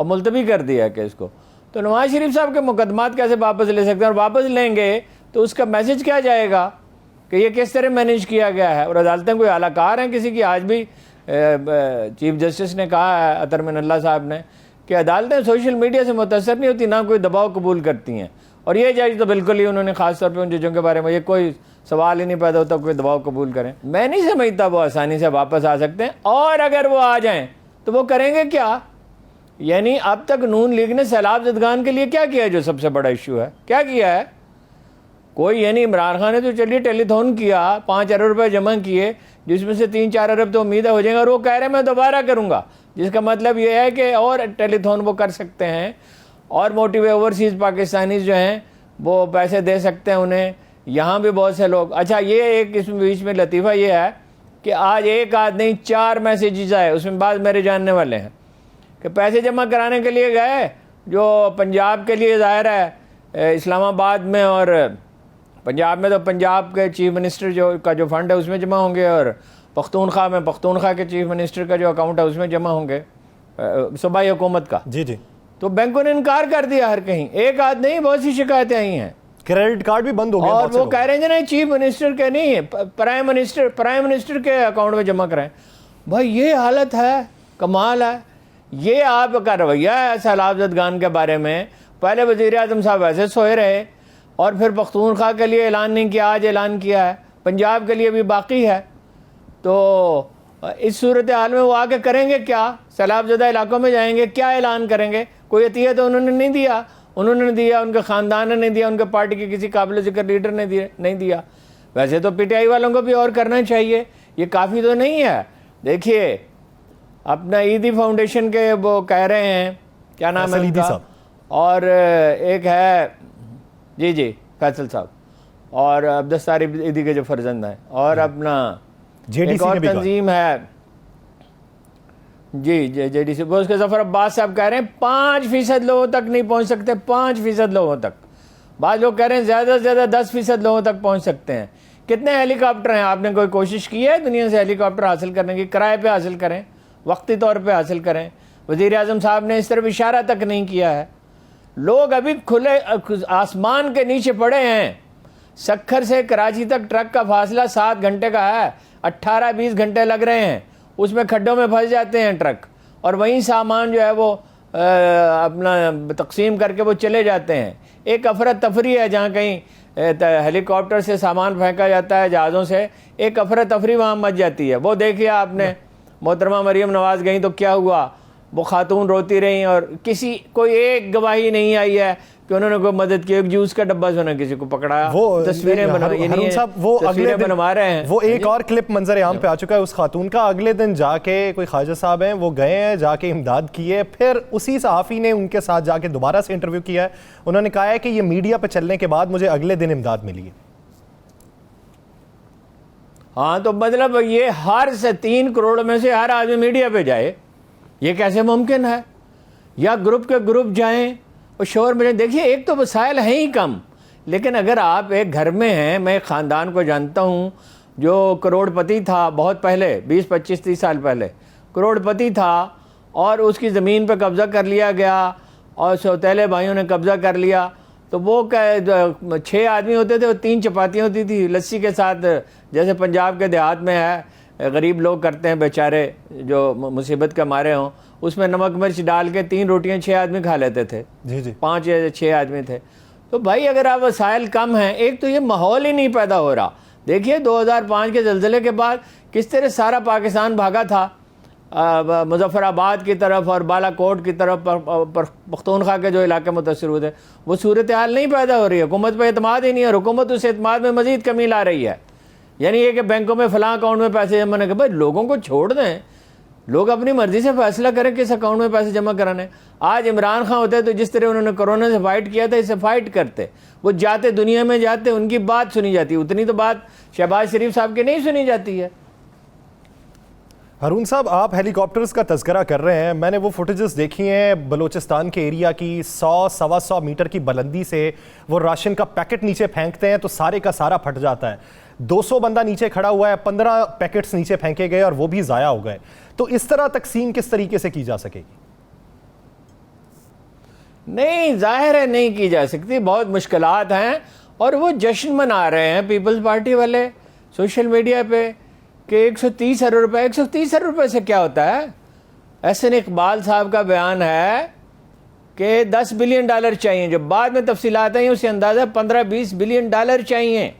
اور ملتوی کر دیا ہے کیس کو. تو نواز شریف صاحب کے مقدمات کیسے واپس لے سکتے ہیں, اور واپس لیں گے تو اس کا میسج کیا جائے گا کہ یہ کس طرح مینیج کیا گیا ہے. اور عدالتیں کوئی اعلیٰ کار ہیں کسی کی؟ آج بھی چیف جسٹس نے کہا ہے, اطہر من اللہ صاحب نے, کہ عدالتیں سوشل میڈیا سے متاثر نہیں ہوتی, نہ کوئی دباؤ قبول کرتی ہیں. اور یہ جج تو بالکل ہی, انہوں نے خاص طور پہ ان ججوں کے بارے میں یہ کوئی سوال ہی نہیں پیدا ہوتا کوئی دباؤ قبول کریں. میں نہیں سمجھتا وہ آسانی سے واپس آ سکتے ہیں, اور اگر وہ آ جائیں تو وہ کریں گے کیا؟ یعنی اب تک نون لیگ نے سیلاب زدگان کے لیے کیا کیا ہے جو سب سے بڑا ایشو ہے؟ کیا کیا ہے کوئی؟ یعنی عمران خان نے تو چلیے ٹیلی تھون کیا, 5 ارب روپے جمع کیے, جس میں سے 3-4 ارب تو امید ہو جائیں گا, اور وہ کہہ رہے ہیں میں دوبارہ کروں گا, جس کا مطلب یہ ہے کہ اور ٹیلی تھون وہ کر سکتے ہیں, اور موٹیو اوورسیز پاکستانیز جو ہیں وہ پیسے دے سکتے ہیں انہیں. یہاں بھی بہت سے لوگ. اچھا, یہ ایک اس بیچ میں لطیفہ یہ ہے کہ آج ایک آدمی 4 میسیجز آئے, اس میں بعض میرے جاننے والے ہیں, کہ پیسے جمع کرانے کے لیے گئے جو پنجاب کے لیے ظاہر ہے اسلام آباد میں, اور پنجاب میں تو پنجاب کے چیف منسٹر جو فنڈ ہے اس میں جمع ہوں گے, اور پختونخوا میں پختونخوا کے چیف منسٹر کا جو اکاؤنٹ ہے اس میں جمع ہوں گے صوبائی حکومت کا. جی جی. تو بینکوں نے انکار کر دیا ہر کہیں. ایک آدھ نہیں, بہت سی شکایتیں آئی ہیں. کریڈٹ کارڈ بھی بند ہو گیا, اور وہ کہہ رہے ہیں نہیں چیف منسٹر کے نہیں, پرائم منسٹر کے اکاؤنٹ میں جمع کرائیں. بھائی یہ حالت ہے, کمال ہے. یہ آپ کا رویہ ہے سیلاب زدگان کے بارے میں. پہلے وزیر اعظم صاحب ایسے سوئے رہے, اور پھر پختونخوا کے لیے اعلان نہیں کیا, آج اعلان کیا ہے, پنجاب کے لیے بھی باقی ہے. تو اس صورتحال میں وہ آگے کریں گے کیا؟ سیلاب زدہ علاقوں میں جائیں گے, کیا اعلان کریں گے؟ کوئی عطیہ تو انہوں نے نہیں دیا, انہوں نے دیا, ان کے خاندان نے نہیں دیا, ان کے پارٹی کے کسی قابل ذکر لیڈر نے نہیں دیا. ویسے تو پی ٹی آئی والوں کو بھی اور کرنا چاہیے, یہ کافی تو نہیں ہے. دیکھیے اپنا عیدی فاؤنڈیشن کے وہ کہہ رہے ہیں, کیا نام ہے ان کا, اور ایک ہے جی فیصل صاحب, اور عبدالستار عیدی کے جو فرزند ہیں, اور اپنا ایک اور تنظیم ہے جی جے ڈی سی, وہ اس کے ظفر عباس صاحب کہہ رہے ہیں 5% لوگوں تک نہیں پہنچ سکتے, 5% لوگوں تک. بعض لوگ کہہ رہے ہیں زیادہ سے زیادہ 10% لوگوں تک پہنچ سکتے ہیں. کتنے ہیلی کاپٹر ہیں؟ آپ نے کوئی کوشش کی ہے دنیا سے ہیلی کاپٹر حاصل کرنے کی؟ کرائے پہ حاصل کریں, وقتی طور پہ حاصل کریں. وزیر اعظم صاحب نے اس طرف اشارہ تک نہیں کیا ہے. لوگ ابھی کھلے آسمان کے نیچے پڑے ہیں. سکھر سے کراچی تک ٹرک کا فاصلہ 7 گھنٹے کا ہے, 18-20 گھنٹے لگ رہے ہیں, اس میں کھڈوں میں پھنس جاتے ہیں ٹرک, اور وہیں سامان جو ہے وہ اپنا تقسیم کر کے وہ چلے جاتے ہیں. ایک افراتفری ہے جہاں کہیں ہیلی کاپٹر سے سامان پھینکا جاتا ہے, جہازوں سے, ایک افراتفری وہاں مچ جاتی ہے. وہ دیکھیے آپ نے, محترمہ مریم نواز گئیں تو کیا ہوا, وہ خاتون روتی رہیں, اور کوئی ایک گواہی نہیں آئی ہے کہ انہوں نے کوئی مدد کی. ایک جوس کا ڈبہ سنا کسی کو پکڑایا, تصویریں بنوا رہے ہیں. وہ ایک اور کلپ منظر عام پہ آ چکا ہے اس خاتون کا. اگلے دن جا کے کوئی خواجہ صاحب ہیں, وہ گئے ہیں, جا کے امداد کی ہے, پھر اسی صحافی نے ان کے ساتھ جا کے دوبارہ سے انٹرویو کیا ہے. انہوں نے کہا ہے کہ یہ میڈیا پہ چلنے کے بعد مجھے اگلے دن امداد ملی ہے. ہاں تو مطلب یہ ہر 3 کروڑ میں سے ہر آدمی میڈیا پہ جائے, یہ کیسے ممکن ہے؟ یا گروپ کے گروپ جائیں اور شور میں. دیکھیے ایک تو وسائل ہیں ہی کم, لیکن اگر آپ ایک گھر میں ہیں, میں ایک خاندان کو جانتا ہوں جو کروڑ پتی تھا بہت پہلے, 20-25-30 سال پہلے کروڑ پتی تھا, اور اس کی زمین پہ قبضہ کر لیا گیا, اور سوتیلے بھائیوں نے قبضہ کر لیا. تو وہ 6 آدمی ہوتے تھے, 3 چپاتیاں ہوتی تھی لسی کے ساتھ, جیسے پنجاب کے دیہات میں ہے, غریب لوگ کرتے ہیں بیچارے جو مصیبت کے مارے ہوں, اس میں نمک مرچ ڈال کے 3 روٹیاں 6 آدمی کھا لیتے تھے. جی 5 یا 6 آدمی تھے. تو بھائی اگر آپ وسائل کم ہیں, ایک تو یہ ماحول ہی نہیں پیدا ہو رہا. دیکھیے 2005 کے زلزلے کے بعد کس طرح سارا پاکستان بھاگا تھا مظفر آباد کی طرف اور بالا کوٹ کی طرف, پختونخوا کے جو علاقے متاثر ہوئے تھے. وہ صورتحال نہیں پیدا ہو رہی ہے, حکومت پہ اعتماد ہی نہیں ہے, حکومت اس اعتماد میں مزید کمی لا رہی ہے. یعنی یہ کہ بینکوں میں فلاں اکاؤنٹ میں پیسے جمع کرنے, بھائی لوگوں کو چھوڑ دیں, لوگ اپنی مرضی سے فیصلہ کریں کس اکاؤنٹ میں پیسے جمع کرانے. آج عمران خان ہوتے تو جس طرح انہوں نے کرونا سے فائٹ کیا تھا, اس سے فائٹ کرتے, وہ جاتے دنیا میں جاتے, ان کی بات سنی جاتی. اتنی تو بات شہباز شریف صاحب کی نہیں سنی جاتی ہے. ہارون صاحب, آپ ہیلی کاپٹرز کا تذکرہ کر رہے ہیں, میں نے وہ فوٹیجز دیکھی ہیں بلوچستان کے ایریا کی, 100-125 میٹر کی بلندی سے وہ راشن کا پیکٹ نیچے پھینکتے ہیں تو سارے کا سارا پھٹ جاتا ہے. 200 بندہ نیچے کھڑا ہوا ہے, 15 پیکٹس نیچے پھینکے گئے اور وہ بھی ضائع ہو گئے. تو اس طرح تقسیم کس طریقے سے کی جا سکے گی؟ نہیں ظاہر ہے نہیں کی جا سکتی, بہت مشکلات ہیں. اور وہ جشن منا رہے ہیں پیپلز پارٹی والے سوشل میڈیا پہ کہ 130 ارب روپے. 130 ارب روپے سے کیا ہوتا ہے؟ احسن اقبال صاحب کا بیان ہے کہ $10 بلین چاہیے, جو بعد میں تفصیلات ہیں اسے اندازہ $15-20 بلین چاہیے.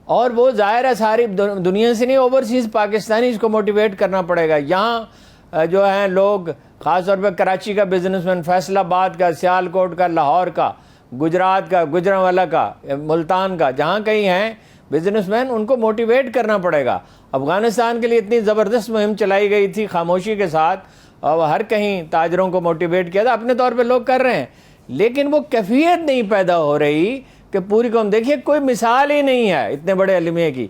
اور وہ ظاہر ہے ساری دنیا سے نہیں, اوورسیز پاکستانی اس کو موٹیویٹ کرنا پڑے گا. یہاں جو ہیں لوگ خاص طور پہ کراچی کا بزنس مین, فیصل آباد کا, سیالکوٹ کا, لاہور کا, گجرات کا, گجرانوالہ کا, ملتان کا, جہاں کہیں ہیں بزنس مین, ان کو موٹیویٹ کرنا پڑے گا. افغانستان کے لیے اتنی زبردست مہم چلائی گئی تھی خاموشی کے ساتھ, اور ہر کہیں تاجروں کو موٹیویٹ کیا تھا, اپنے طور پہ لوگ کر رہے ہیں, لیکن وہ کیفیت نہیں پیدا ہو رہی کہ پوری قوم. دیکھیے کوئی مثال ہی نہیں ہے اتنے بڑے المیہ کی.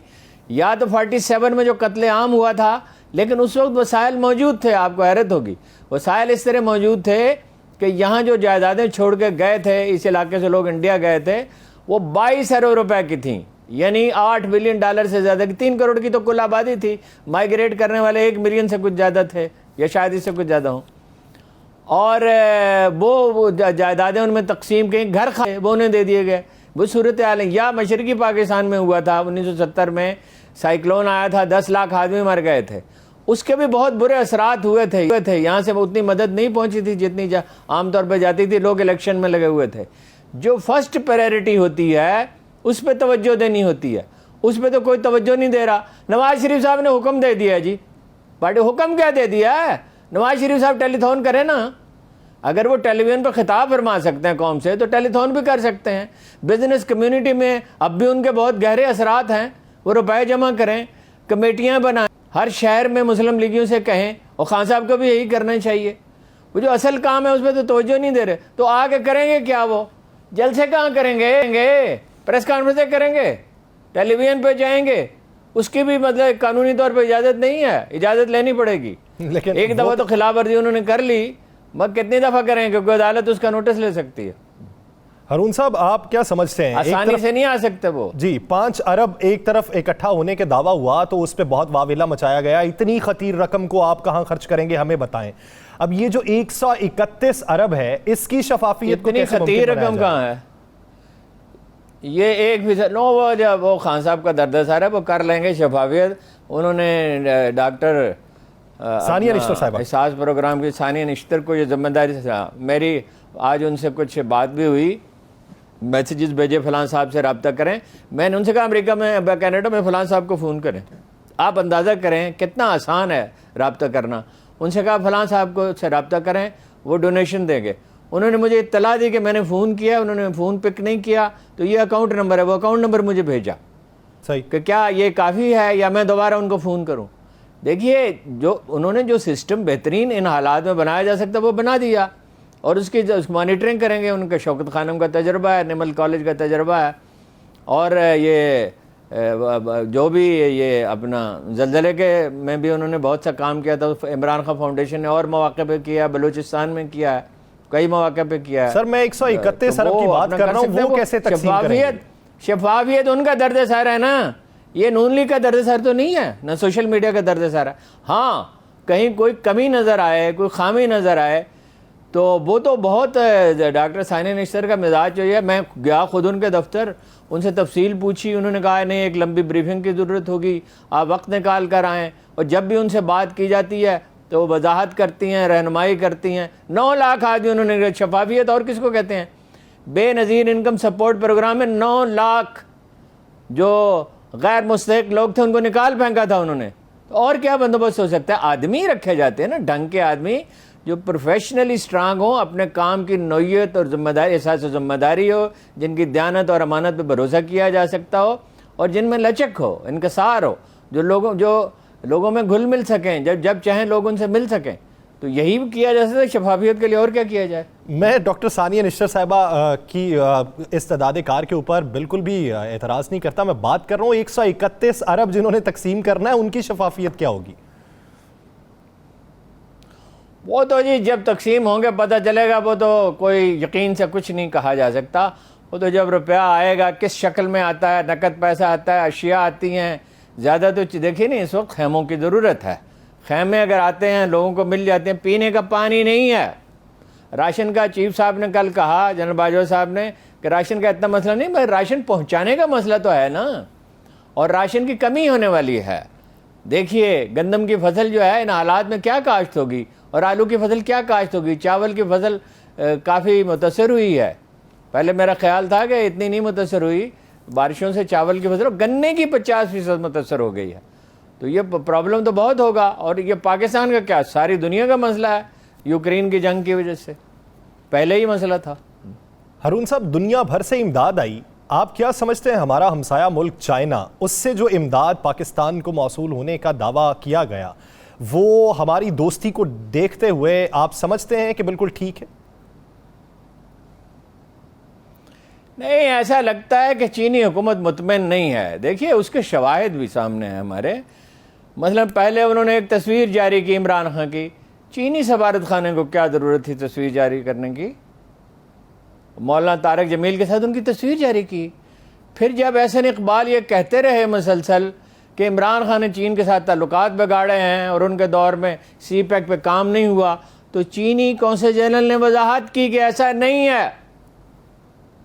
یا تو 47 میں جو قتل عام ہوا تھا, لیکن اس وقت وسائل موجود تھے, آپ کو حیرت ہوگی, وسائل اس طرح موجود تھے کہ یہاں جو جائیدادیں چھوڑ کے گئے تھے, اس علاقے سے لوگ انڈیا گئے تھے, وہ 22 ارب روپے کی تھیں, یعنی $8 بلین سے زیادہ کی. 3 کروڑ کی تو کل آبادی تھی, مائیگریٹ کرنے والے 1 ملین سے کچھ زیادہ تھے, یا شاید اس سے کچھ زیادہ ہوں. اور وہ جائیدادیں ان میں تقسیم کہیں گھر وہ انہیں دے دیے گئے. وہ صورتحال ہے. یا مشرقی پاکستان میں ہوا تھا 1970 میں, سائیکلون آیا تھا, 10 لاکھ آدمی مر گئے تھے, اس کے بھی بہت برے اثرات ہوئے تھے. یہاں سے اتنی مدد نہیں پہنچی تھی جتنی عام طور پہ جاتی تھی, لوگ الیکشن میں لگے ہوئے تھے. جو فرسٹ پرائرٹی ہوتی ہے اس پہ توجہ دینی ہوتی ہے, اس پہ تو کوئی توجہ نہیں دے رہا. نواز شریف صاحب نے حکم دے دیا جی, پارٹی حکم کیا دے دیا ہے؟ نواز شریف صاحب ٹیلی تھون کریں نا. اگر وہ ٹیلی ویژن پہ خطاب فرما سکتے ہیں قوم سے, تو ٹیلی تھون بھی کر سکتے ہیں. بزنس کمیونٹی میں اب بھی ان کے بہت گہرے اثرات ہیں, وہ روپے جمع کریں, کمیٹیاں بنائیں, ہر شہر میں مسلم لیگیوں سے کہیں, اور خان صاحب کو بھی یہی کرنا چاہیے. وہ جو اصل کام ہے اس پہ تو توجہ نہیں دے رہے, تو آگے کریں گے کیا؟ وہ جلسے کہاں کریں گے؟ پریس کانفرنسیں کریں گے, ٹیلی ویژن پہ جائیں گے, اس کی بھی مطلب قانونی طور پہ اجازت نہیں ہے, اجازت لینی پڑے گی. لیکن ایک دفعہ تو خلاف ورزی انہوں نے کر لی, مگر کتنی دفعہ کریں کہ کوئی عدالت اس کا نوٹس لے سکتی ہے. ہارون صاحب آپ کیا سمجھتے ہیں؟ آسانی سے نہیں آ سکتے وہ. جی 5 ارب ایک طرف اکٹھا ہونے کے دعویٰ ہوا تو اس پہ بہت واویلا مچایا گیا. اتنی خطیر رقم کو آپ کہاں خرچ کریں گے ہمیں بتائیں. اب یہ جو 131 ارب ہے, اس کی شفافیت کو کیسے ممکن خطیر رقم کہاں ہے؟ یہ 1% نو, وہ خان صاحب کا درد سر ہے, وہ کر لیں گے شفافیت. انہوں نے ڈاکٹر ثانیہ نشتر صاحبہ احساس پروگرام کی ثانیہ نشتر کو یہ ذمہ داری سے, میری آج ان سے کچھ بات بھی ہوئی, میسیجز بھیجے فلاں صاحب سے رابطہ کریں. میں نے ان سے کہا امریکہ میں کینیڈا میں فلاں صاحب کو فون کریں. آپ اندازہ کریں کتنا آسان ہے رابطہ کرنا. ان سے کہا فلاں صاحب کو سے رابطہ کریں, وہ ڈونیشن دیں گے. انہوں نے مجھے اطلاع دی کہ میں نے فون کیا, انہوں نے فون پک نہیں کیا, تو یہ اکاؤنٹ نمبر ہے, وہ اکاؤنٹ نمبر مجھے بھیجا. صحیح کہ کیا یہ کافی ہے یا میں دوبارہ ان کو فون کروں؟ دیکھیے جو انہوں نے جو سسٹم بہترین ان حالات میں بنایا جا سکتا وہ بنا دیا, اور اس کی مانیٹرنگ کریں گے. ان کا شوکت خانم کا تجربہ ہے, نمل کالج کا تجربہ ہے, اور یہ جو بھی یہ اپنا زلزلے کے میں بھی انہوں نے بہت سا کام کیا تھا. عمران خان فاؤنڈیشن نے اور مواقع پہ کیا, بلوچستان میں کیا ہے, کئی مواقع پہ کیا ہے. سر میں 131 ارب کی بات کر رہا ہوں, وہ کیسے تقسیم کریں گے؟ شفافیت ان کا درد سر ہے نا, یہ نون لیگ کا درد سر تو نہیں ہے, نہ سوشل میڈیا کا درد سر ہے. ہاں کہیں کوئی کمی نظر آئے, کوئی خامی نظر آئے, تو وہ تو بہت ڈاکٹر ثانیہ نشتر کا مزاج جو ہے. میں گیا خود ان کے دفتر, ان سے تفصیل پوچھی, انہوں نے کہا نہیں ایک لمبی بریفنگ کی ضرورت ہوگی, آپ وقت نکال کر آئیں. اور جب بھی ان سے بات کی جاتی ہے تو وہ وضاحت کرتی ہیں, رہنمائی کرتی ہیں. 9 لاکھ آدمی انہوں نے, شفافیت اور کس کو کہتے ہیں؟ بے نظیر انکم سپورٹ پروگرام میں 9 لاکھ جو غیر مستحق لوگ تھے ان کو نکال پھینکا تھا انہوں نے. اور کیا بندوبست ہو سکتا ہے؟ آدمی رکھے جاتے ہیں نا, ڈھنگ کے آدمی جو پروفیشنلی اسٹرانگ ہوں, اپنے کام کی نوعیت اور ذمہ داری, احساس و ذمہ داری ہو, جن کی دیانت اور امانت پہ بھروسہ کیا جا سکتا ہو, اور جن میں لچک ہو, انکسار ہو, جو لوگوں میں گھل مل سکیں, جب چاہیں لوگ ان سے مل سکیں. تو یہی کیا جا سکتا ہے شفافیت کے لیے, اور کیا کیا جائے. میں ڈاکٹر ثانیہ نشتر صاحبہ کی استعداد کار کے اوپر بالکل بھی اعتراض نہیں کرتا. میں بات کر رہا ہوں 131 ارب جنہوں نے تقسیم کرنا ہے, ان کی شفافیت کیا ہوگی؟ وہ تو جی جب تقسیم ہوں گے پتہ چلے گا. وہ تو کوئی یقین سے کچھ نہیں کہا جا سکتا. وہ تو جب روپیہ آئے گا, کس شکل میں آتا ہے, نقد پیسہ آتا ہے, اشیاء آتی ہیں. زیادہ تو دیکھیے نہیں, اس وقت خیموں کی ضرورت ہے. خیمے اگر آتے ہیں, لوگوں کو مل جاتے ہیں, پینے کا پانی نہیں ہے. راشن کا چیف صاحب نے کل کہا، جنرل باجوہ صاحب نے، کہ راشن کا اتنا مسئلہ نہیں، بھائی راشن پہنچانے کا مسئلہ تو ہے نا، اور راشن کی کمی ہونے والی ہے۔ دیکھیے گندم کی فصل جو ہے ان حالات میں کیا کاشت ہوگی، اور آلو کی فصل کیا کاشت ہوگی، چاول کی فصل کافی متاثر ہوئی ہے۔ پہلے میرا خیال تھا کہ اتنی نہیں متاثر ہوئی، بارشوں سے چاول کی فصل، گنے کی 50% متاثر ہو گئی ہے۔ تو یہ پرابلم تو بہت ہوگا، اور یہ پاکستان کا کیا، ساری دنیا کا مسئلہ ہے یوکرین کی جنگ کی وجہ سے، پہلے ہی مسئلہ تھا۔ ہارون صاحب، دنیا بھر سے امداد آئی، آپ کیا سمجھتے ہیں ہمارا ہمسایہ ملک چائنا، اس سے جو امداد پاکستان کو موصول ہونے کا دعویٰ کیا گیا، وہ ہماری دوستی کو دیکھتے ہوئے آپ سمجھتے ہیں کہ بالکل ٹھیک ہے؟ نہیں، ایسا لگتا ہے کہ چینی حکومت مطمئن نہیں ہے۔ دیکھیے اس کے شواہد بھی سامنے ہیں ہمارے، مثلا پہلے انہوں نے ایک تصویر جاری کی عمران خان کی، چینی سفارت خانے کو کیا ضرورت تھی تصویر جاری کرنے کی؟ مولانا طارق جمیل کے ساتھ ان کی تصویر جاری کی۔ پھر جب احسن اقبال یہ کہتے رہے مسلسل کہ عمران خان نے چین کے ساتھ تعلقات بگاڑے ہیں اور ان کے دور میں سی پیک پہ کام نہیں ہوا، تو چینی کونسل جنرل نے وضاحت کی کہ ایسا نہیں ہے،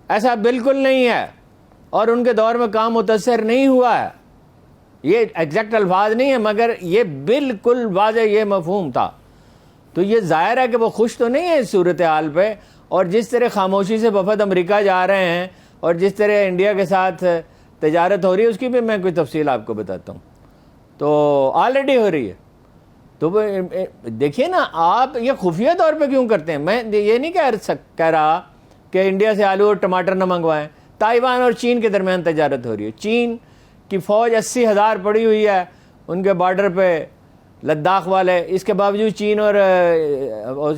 ایسا بالکل نہیں ہے، اور ان کے دور میں کام متاثر نہیں ہوا ہے۔ یہ ایگزیکٹ الفاظ نہیں ہے، مگر یہ بالکل واضح یہ مفہوم تھا۔ تو یہ ظاہر ہے کہ وہ خوش تو نہیں ہے اس صورتحال پہ، اور جس طرح خاموشی سے وفد امریکہ جا رہے ہیں اور جس طرح انڈیا کے ساتھ تجارت ہو رہی ہے، اس کی بھی میں کوئی تفصیل آپ کو بتاتا ہوں۔ تو آلریڈی ہو رہی ہے۔ تو وہ دیکھیے نا، آپ یہ خفیہ طور پہ کیوں کرتے ہیں؟ میں یہ نہیں کہہ رہا کہ انڈیا سے آلو اور ٹماٹر نہ منگوائیں۔ تائیوان اور چین کے درمیان تجارت ہو رہی ہے، چین کی فوج 80,000 پڑی ہوئی ہے ان کے بارڈر پہ، لداخ والے، اس کے باوجود چین اور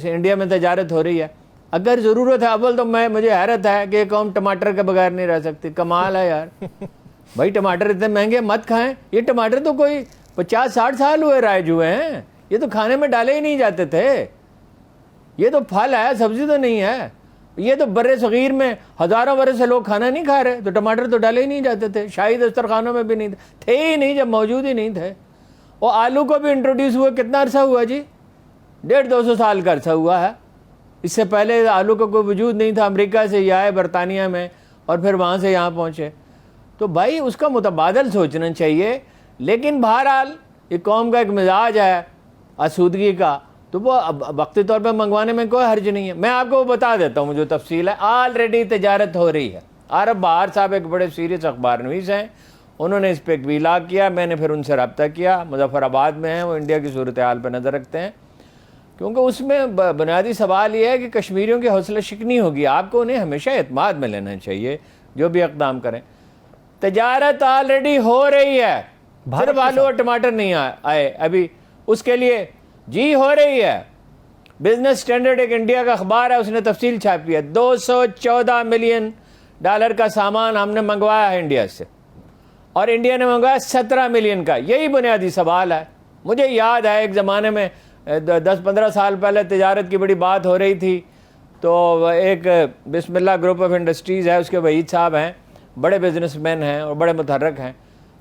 انڈیا میں تجارت ہو رہی ہے۔ اگر ضرورت ہے، اول تو مجھے حیرت ہے کہ یہ قوم ٹماٹر کے بغیر نہیں رہ سکتی، کمال ہے یار۔ بھائی ٹماٹر اتنے مہنگے مت کھائیں، یہ ٹماٹر تو کوئی 50-60 سال ہوئے رائج ہوئے ہیں، یہ تو کھانے میں ڈالے ہی نہیں جاتے تھے، یہ تو پھل ہے، سبزی تو نہیں ہے۔ یہ تو بر صغیر میں ہزاروں برس سے لوگ کھانا نہیں کھا رہے، تو ٹماٹر تو ڈالے ہی نہیں جاتے تھے، شاہی دسترخوانوں میں بھی نہیں تھے ہی نہیں، جب موجود ہی نہیں تھے۔ اور آلو کو بھی انٹروڈیوس ہوئے کتنا عرصہ ہوا جی؟ 150-200 سال کا عرصہ ہوا ہے۔ اس سے پہلے آلو کا کوئی وجود نہیں تھا، امریکہ سے یہ آئے برطانیہ میں، اور پھر وہاں سے یہاں پہنچے۔ تو بھائی اس کا متبادل سوچنا چاہیے، لیکن بہرحال یہ قوم کا ایک مزاج ہے آسودگی کا، تو وہ وقتی طور پہ منگوانے میں کوئی حرج نہیں ہے۔ میں آپ کو وہ بتا دیتا ہوں جو تفصیل ہے، آلریڈی تجارت ہو رہی ہے۔ عارف بہار صاحب ایک بڑے سیریس اخبار نویس ہیں، انہوں نے اس پہ ایک ویلاگ کیا، میں نے پھر ان سے رابطہ کیا، مظفر آباد میں ہیں وہ، انڈیا کی صورتحال پہ نظر رکھتے ہیں، کیونکہ اس میں بنیادی سوال یہ ہے کہ کشمیریوں کی حوصلہ شکنی ہوگی، آپ کو انہیں ہمیشہ اعتماد میں لینا چاہیے جو بھی اقدام کریں۔ تجارت آلریڈی ہو رہی ہے، صرف آلو اور ٹماٹر نہیں آئے ابھی، اس کے لیے جی ہو رہی ہے۔ بزنس اسٹینڈرڈ ایک انڈیا کا اخبار ہے، اس نے تفصیل چھاپی ہے، $214 ملین کا سامان ہم نے منگوایا ہے انڈیا سے، اور انڈیا نے منگوایا 17 ملین کا۔ یہی بنیادی سوال ہے۔ مجھے یاد ہے ایک زمانے میں 10-15 سال پہلے تجارت کی بڑی بات ہو رہی تھی، تو ایک بسم اللہ گروپ آف انڈسٹریز ہے، اس کے وحید صاحب ہیں، بڑے بزنس مین ہیں اور بڑے متحرک ہیں،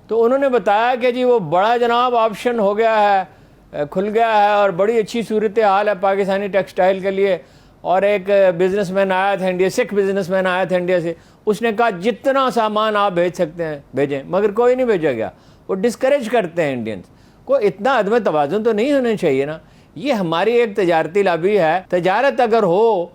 تو انہوں نے بتایا کہ جی وہ بڑا جناب آپشن ہو گیا ہے، کھل گیا ہے، اور بڑی اچھی صورتحال ہے پاکستانی ٹیکسٹائل کے لیے۔ اور ایک بزنس مین آیا تھا انڈیا، سکھ بزنس مین آیا تھا انڈیا سے، اس نے کہا جتنا سامان آپ بھیج سکتے ہیں بھیجیں، مگر کوئی نہیں بھیجا گیا۔ وہ ڈسکریج کرتے ہیں انڈینز کو، اتنا عدم توازن تو نہیں ہونا چاہیے نا۔ یہ ہماری ایک تجارتی لابی ہے، تجارت اگر ہو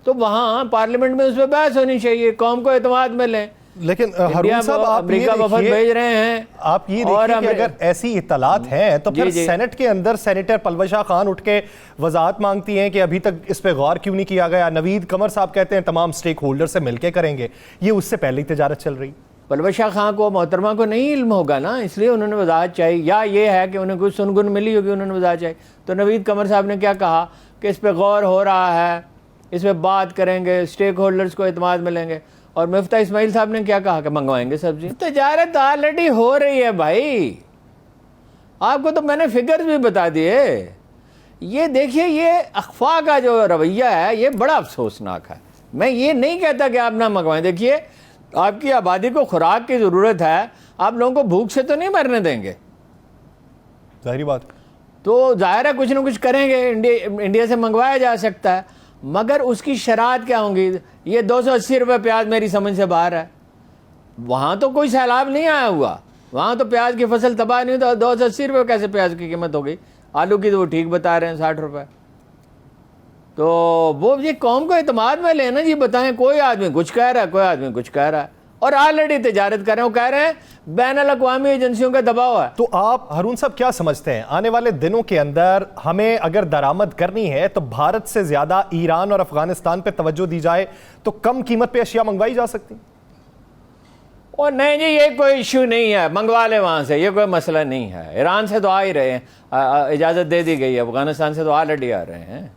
تو وہاں پارلیمنٹ میں اس پہ بحث ہونی چاہیے، قوم کو اعتماد میں لیں۔ لیکن ہارون صاحب آپ یہ وفد بھیج رہے ہیں، آپ یہ دیکھیے کہ اگر ایسی اطلاعات ہیں تو پھر سینٹ کے اندر سینیٹر پلوشا خان اٹھ کے وضاحت مانگتی ہیں کہ ابھی تک اس پہ غور کیوں نہیں کیا گیا۔ نوید قمر صاحب کہتے ہیں تمام سٹیک ہولڈر سے مل کے کریں گے، یہ اس سے پہلے ہی تجارت چل رہی۔ پلوشا خان کو، محترمہ کو نہیں علم ہوگا نا، اس لیے انہوں نے وضاحت چاہی، یا یہ ہے کہ انہیں کچھ سنگن ملی ہوگی، انہوں نے وضاحت چاہی۔ تو نوید قمر صاحب نے کیا کہا کہ اس پہ غور ہو رہا ہے، اس پہ بات کریں گے، سٹیک ہولڈرز کو اعتماد ملیں گے۔ اور مفتاح اسماعیل صاحب نے کیا کہا کہ منگوائیں گے سبزی۔ تجارت آلریڈی ہو رہی ہے بھائی، آپ کو تو میں نے فگرز بھی بتا دیے۔ یہ دیکھیے، یہ اخفاء کا جو رویہ ہے یہ بڑا افسوسناک ہے۔ میں یہ نہیں کہتا کہ آپ نہ منگوائیں، دیکھیے آپ کی آبادی کو خوراک کی ضرورت ہے، آپ لوگوں کو بھوک سے تو نہیں مرنے دیں گے، ظاہری بات۔ تو ظاہر ہے کچھ نہ کچھ کریں گے، انڈیا سے منگوایا جا سکتا ہے، مگر اس کی شرائط کیا ہوں گی؟ یہ 280 روپے پیاز میری سمجھ سے باہر ہے. وہاں تو کوئی سیلاب نہیں آیا ہوا, وہاں تو پیاز کی فصل تباہ نہیں ہوئی, تو 280 روپے کیسے پیاز کی قیمت ہو گئی؟ آلو کی تو وہ ٹھیک بتا رہے ہیں 60 روپے. تو وہ یہ قوم کو اعتماد میں لینا جی, بتائیں کوئی آدمی کچھ کہہ رہا ہے, کوئی آدمی کچھ کہہ رہا ہے, اور آلریڈی تجارت کر رہے ہیں. وہ کہہ رہے ہیں بین الاقوامی ایجنسیوں کا دباؤ ہے. تو آپ ہارون صاحب کیا سمجھتے ہیں آنے والے دنوں کے اندر ہمیں اگر درآمد کرنی ہے تو بھارت سے زیادہ ایران اور افغانستان پہ توجہ دی جائے تو کم قیمت پہ اشیاء منگوائی جا سکتی؟ اور نہیں جی, یہ کوئی ایشو نہیں ہے, منگوا لے وہاں سے, یہ کوئی مسئلہ نہیں ہے. ایران سے تو آ ہی رہے ہیں, اجازت دے دی گئی ہے. افغانستان سے تو آلریڈی آ رہے ہیں,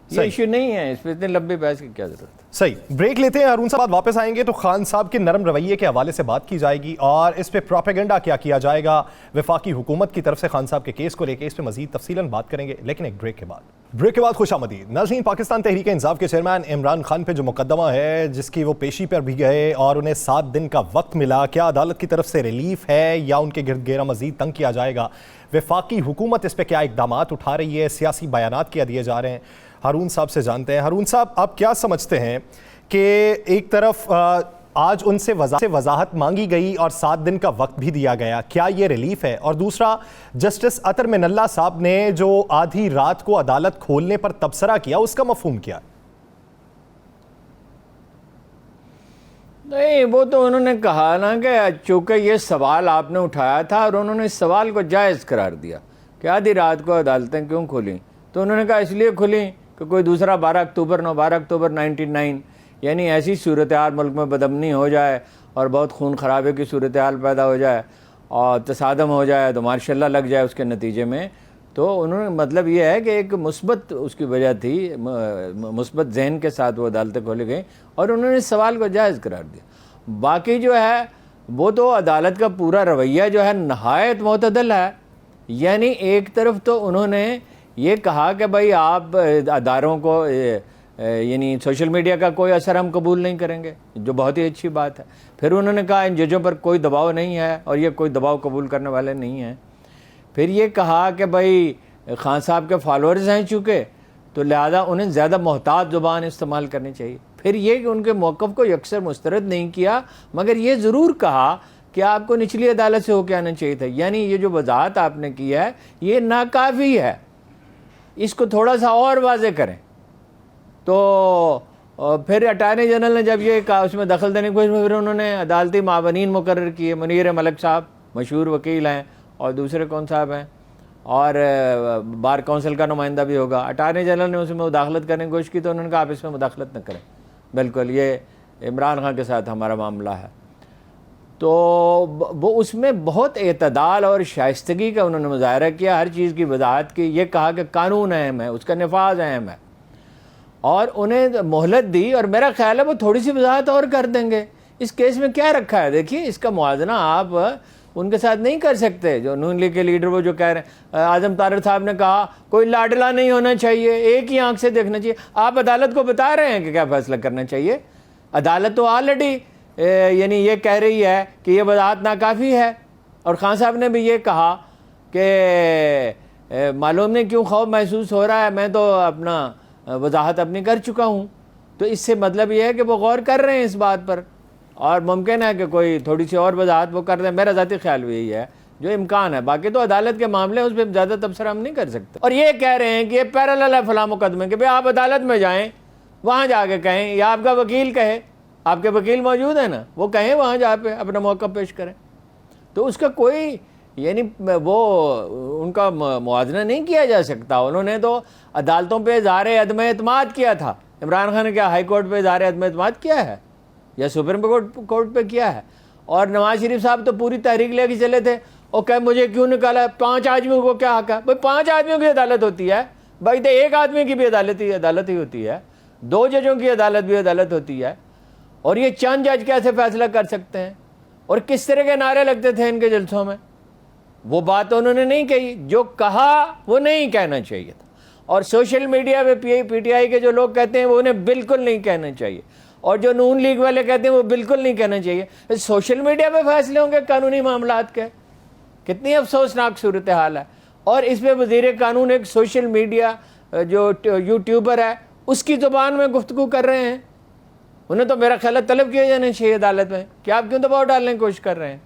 یہ ایشو نہیں ہے, اس پہ اتنی لمبی بحث کی کیا ضرورت ہے. صحیح, بریک لیتے ہیں. ہارون صاحب واپس آئیں گے تو خان صاحب کے نرم رویے کے حوالے سے بات کی جائے گی اور اس پہ پروپیگنڈا کیا جائے گا وفاقی حکومت کی طرف سے خان صاحب کے کیس کو لے کے, اس پہ مزید تفصیلاً بات کریں گے, لیکن ایک بریک کے بعد خوش آمدید ناظرین. پاکستان تحریک انصاف کے چیئرمین عمران خان پہ جو مقدمہ ہے جس کی وہ پیشی پر بھی گئے اور انہیں 7 دن کا وقت ملا, کیا عدالت کی طرف سے ریلیف ہے یا ان کے گرد گھیرا مزید تنگ کیا جائے گا؟ وفاقی حکومت اس پہ کیا اقدامات اٹھا رہی ہے؟ سیاسی بیانات کیا دیے جا رہے ہیں؟ ہارون صاحب سے جانتے ہیں. ہارون صاحب, آپ کیا سمجھتے ہیں کہ ایک طرف آج ان سے وضاحت مانگی گئی اور 7 دن کا وقت بھی دیا گیا, کیا یہ ریلیف ہے؟ اور دوسرا, جسٹس اطہر من اللہ صاحب نے جو آدھی رات کو عدالت کھولنے پر تبصرہ کیا, اس کا مفہوم کیا؟ نہیں, وہ تو انہوں نے کہا نا کہ چونکہ یہ سوال آپ نے اٹھایا تھا اور انہوں نے اس سوال کو جائز قرار دیا کہ آدھی رات کو عدالتیں کیوں کھولیں, تو انہوں نے کہا اس لیے کھولیں کہ کوئی دوسرا 12 اکتوبر 99 یعنی ایسی صورتحال ملک میں بدامنی ہو جائے اور بہت خون خرابے کی صورتحال پیدا ہو جائے اور تصادم ہو جائے تو ماشاء اللہ لگ جائے اس کے نتیجے میں. تو انہوں نے مطلب یہ ہے کہ ایک مثبت اس کی وجہ تھی, مثبت ذہن کے ساتھ وہ عدالتیں کھولی گئیں اور انہوں نے اس سوال کو جائز قرار دیا. باقی جو ہے وہ تو عدالت کا پورا رویہ جو ہے نہایت معتدل ہے. یعنی ایک طرف تو انہوں نے یہ کہا کہ بھائی آپ اداروں کو یعنی سوشل میڈیا کا کوئی اثر ہم قبول نہیں کریں گے, جو بہت ہی اچھی بات ہے. پھر انہوں نے کہا ان ججوں پر کوئی دباؤ نہیں ہے اور یہ کوئی دباؤ قبول کرنے والے نہیں ہیں. پھر یہ کہا کہ بھائی خان صاحب کے فالوورز ہیں چونکہ, تو لہذا انہیں زیادہ محتاط زبان استعمال کرنی چاہیے. پھر یہ کہ ان کے موقف کو یکسر مسترد نہیں کیا, مگر یہ ضرور کہا کہ آپ کو نچلی عدالت سے ہو کے آنا چاہیے تھا. یعنی یہ جو وضاحت آپ نے کی ہے یہ ناکافی ہے, اس کو تھوڑا سا اور واضح کریں. تو پھر اٹارنی جنرل نے جب یہ کہا اس میں دخل دینے کی کوشش, پھر انہوں نے عدالتی معاونین مقرر کیے. منیر ملک صاحب مشہور وکیل ہیں, اور دوسرے کون صاحب ہیں, اور بار کونسل کا نمائندہ بھی ہوگا. اٹارنی جنرل نے اس میں مداخلت کرنے کی کوشش کی تو انہوں نے کہا آپ اس میں مداخلت نہ کریں, بالکل یہ عمران خان کے ساتھ ہمارا معاملہ ہے. تو وہ اس میں بہت اعتدال اور شائستگی کا انہوں نے مظاہرہ کیا, ہر چیز کی وضاحت کی. یہ کہا کہ قانون اہم ہے, اس کا نفاذ اہم ہے, اور انہیں مہلت دی. اور میرا خیال ہے وہ تھوڑی سی وضاحت اور کر دیں گے. اس کیس میں کیا رکھا ہے دیکھیے, اس کا موازنہ آپ ان کے ساتھ نہیں کر سکتے جو نون لیگ کے لیڈر وہ جو کہہ رہے ہیں. اعظم طارق صاحب نے کہا کوئی لاڈلا نہیں ہونا چاہیے, ایک ہی آنکھ سے دیکھنا چاہیے. آپ عدالت کو بتا رہے ہیں کہ کیا فیصلہ کرنا چاہیے. عدالت تو آلریڈی یعنی یہ کہہ رہی ہے کہ یہ وضاحت ناکافی ہے. اور خان صاحب نے بھی یہ کہا کہ معلوم نہیں کیوں خوف محسوس ہو رہا ہے, میں تو اپنا وضاحت اپنی کر چکا ہوں. تو اس سے مطلب یہ ہے کہ وہ غور کر رہے ہیں اس بات پر, اور ممکن ہے کہ کوئی تھوڑی سی اور وضاحت وہ کر دیں. میرا ذاتی خیال بھی یہی ہے, جو امکان ہے. باقی تو عدالت کے معاملے اس پہ زیادہ تبصرہ ہم نہیں کر سکتے. اور یہ کہہ رہے ہیں کہ یہ پیرالل ہے فلاں مقدمے کہ بھئی آپ عدالت میں جائیں, وہاں جا کے کہیں, یا آپ کا وکیل کہے, آپ کے وکیل موجود ہیں نا, وہ کہیں وہاں جا پہ اپنا موقع پیش کریں. تو اس کا کوئی یعنی وہ ان کا موازنہ نہیں کیا جا سکتا. انہوں نے تو عدالتوں پہ اظہار عدم اعتماد کیا تھا. عمران خان نے کیا ہائی کورٹ پہ اظہار عدم اعتماد کیا ہے یا سپریم کورٹ پہ کیا ہے؟ اور نواز شریف صاحب تو پوری تحریک لے کے چلے تھے, اور کہ مجھے کیوں نکالا, 5 آدمیوں کو کیا حق ہے؟ بھائی 5 آدمیوں کی عدالت ہوتی ہے بھائی, تو 1 آدمی کی بھی عدالت ہی ہوتی ہے, 2 ججوں کی عدالت بھی عدالت ہوتی ہے. اور یہ چند جج کیسے فیصلہ کر سکتے ہیں؟ اور کس طرح کے نعرے لگتے تھے ان کے جلسوں میں, وہ بات انہوں نے نہیں کہی. جو کہا وہ نہیں کہنا چاہیے تھا. اور سوشل میڈیا پہ پی ٹی آئی کے جو لوگ کہتے ہیں وہ انہیں بالکل نہیں کہنا چاہیے, اور جو نون لیگ والے کہتے ہیں وہ بالکل نہیں کہنا چاہیے. سوشل میڈیا پہ فیصلے ہوں گے قانونی معاملات کے, کتنی افسوسناک صورتحال ہے. اور اس پہ وزیر قانون ایک سوشل میڈیا جو یوٹیوبر ہے اس کی زبان میں گفتگو کر رہے ہیں. انہیں تو میرا خیال ہے طلب کیا جانا چاہیے عدالت میں کہ آپ کیوں دباؤ ڈالنے کی کوشش کر رہے ہیں.